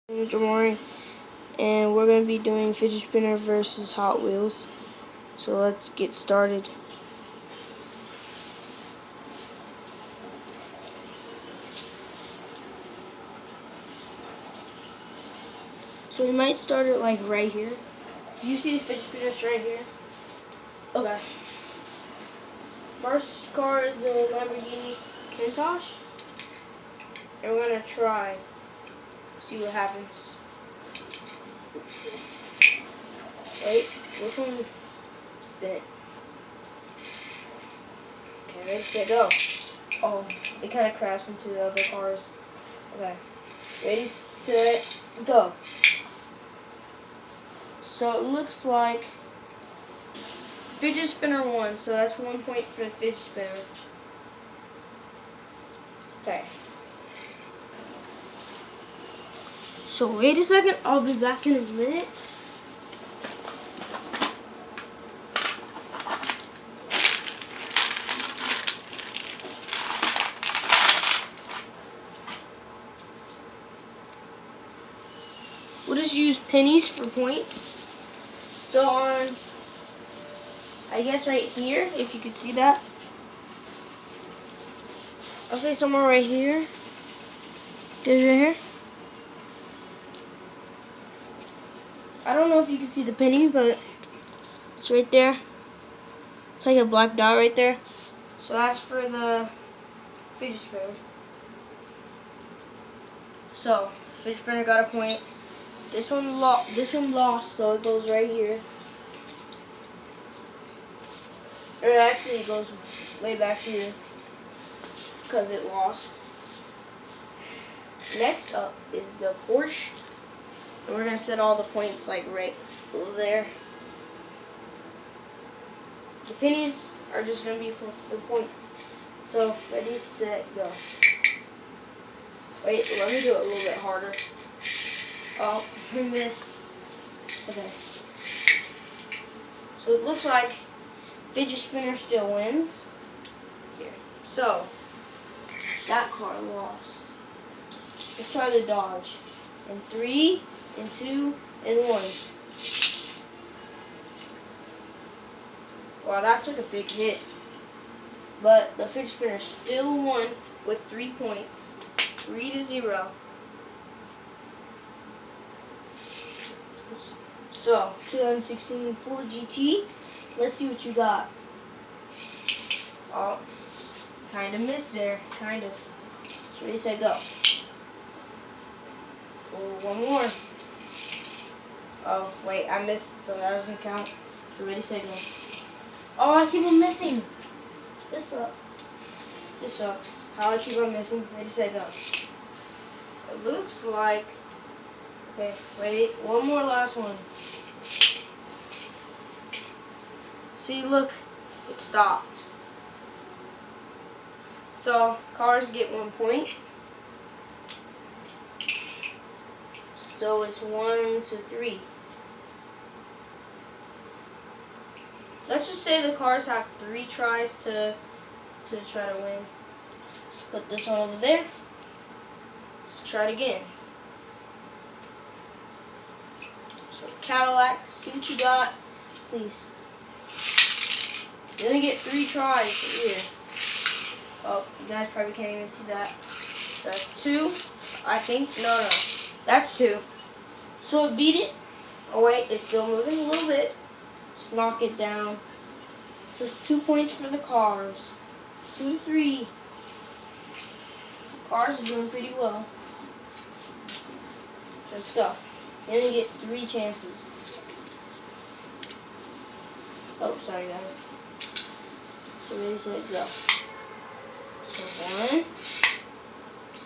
I'm jahmari, and we're going to be doing fidget spinner versus Hot Wheels. So let's get started. So we might start it like right here. Do you see the fidget spinners right here? Okay. First car is the Lamborghini Countach, and we're going to try see what happens. Wait, which one? Spin it. Okay, ready, set, go. Oh, it kind of crashed into the other cars. Okay, ready, set, go. So it looks like fidget spinner won, so that's 1 point for the fidget spinner. Okay. So wait a second, I'll be back in a minute. We'll just use pennies for points. So on, I guess right here, if you could see that. I'll say somewhere right here. There's right here. I don't know if you can see the penny, but it's right there. It's like a black dot right there. So that's for the fidget spinner. So fidget spinner got a point. This one lost, so it goes right here. Or actually, it goes way back here because it lost. Next up is the Porsche. And we're gonna set all the points like right over there. The pennies are just gonna be for the points. So ready, set, go. Wait, let me do it a little bit harder. Oh, I missed. Okay. So it looks like fidget spinner still wins. Here. So that car lost. Let's try the dodge. In 3, and 2, and 1. Wow, that took a big hit. But the fidget spinner still won with 3 points. 3-0. So, 2016 Ford GT. Let's see what you got. Oh, kind of missed there. Kind of. So, ready, set, go. Oh, one more. Oh, wait, I missed, so that doesn't count. So, ready, set, go. Oh, I keep on missing. This sucks. This sucks. How I keep on missing. Ready, set, go. It looks like... Okay, wait. One more last one. See, look. It stopped. So, cars get 1 point. So, it's 1-3. Let's just say the cars have 3 tries to try to win. Let's put this one over there. Let's try it again. So Cadillac, see what you got, please. You're gonna get 3 tries here. Oh, you guys probably can't even see that. So that's 2, I think. No, that's 2. So it beat it. Oh wait, it's still moving a little bit. Just knock it down. So it's 2 points for the cars. 2-3. Cars are doing pretty well. So let's go. You're gonna get 3 chances. Oh, sorry guys. So ready, set, go. So 1,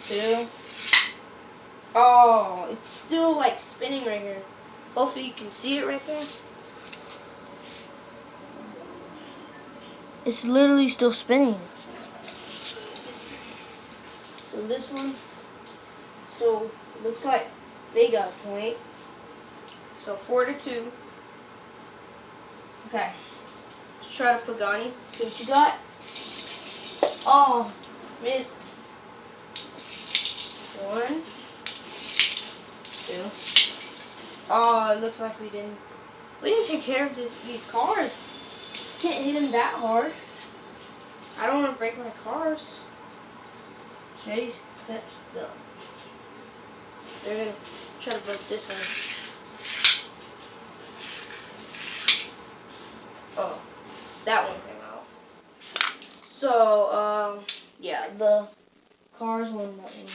2. Oh, it's still like spinning right here. Hopefully you can see it right there. It's literally still spinning. So this one, so it looks like they got a point. So 4-2. Okay, let's try to Pagani. See what you got. Oh, missed. 1, 2. Oh, it looks like we didn't take care of these cars. Can't hit them that hard. I don't want to break my cars. Ready, set, go. They're gonna try to break this one. Oh, that one came out. So, yeah, the cars won that one.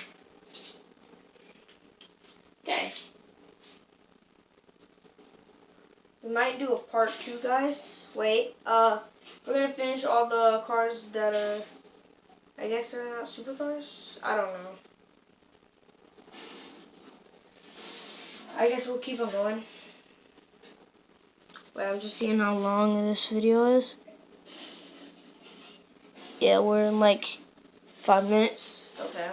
Okay. We might do a part 2, guys. Wait, we're gonna finish all the cars that are, I guess they're not supercars? I don't know. I guess we'll keep on going. Wait, I'm just seeing how long this video is. Yeah, we're in like 5 minutes. Okay.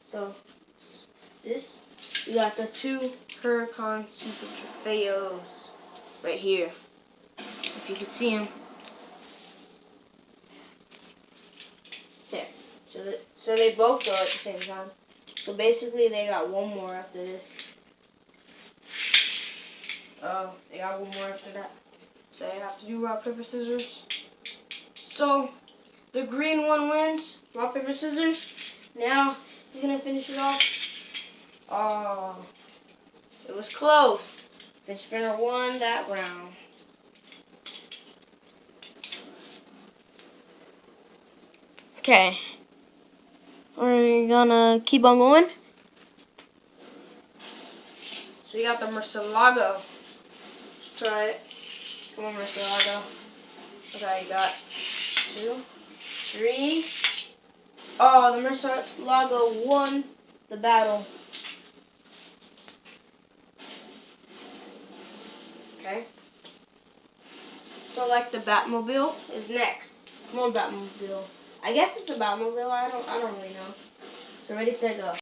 So, this, we got the 2 Huracan Super Trofeos right here. If you can see them. There. So they both go at the same time. So basically they got one more after this. Oh, they got one more after that. So they have to do rock, paper, scissors. So the green one wins. Rock, paper, scissors. Now he's gonna finish it off. Oh, it was close. Fidget spinner won that round. Okay. We're gonna keep on going. So you got the Murcielago. Let's try it. Come on, Murcielago. Okay, you got 2, 3. Oh, the Murcielago won the battle. Okay. So like the Batmobile is next. Come on, Batmobile. I guess it's a Batmobile. I don't really know. So ready, set, go.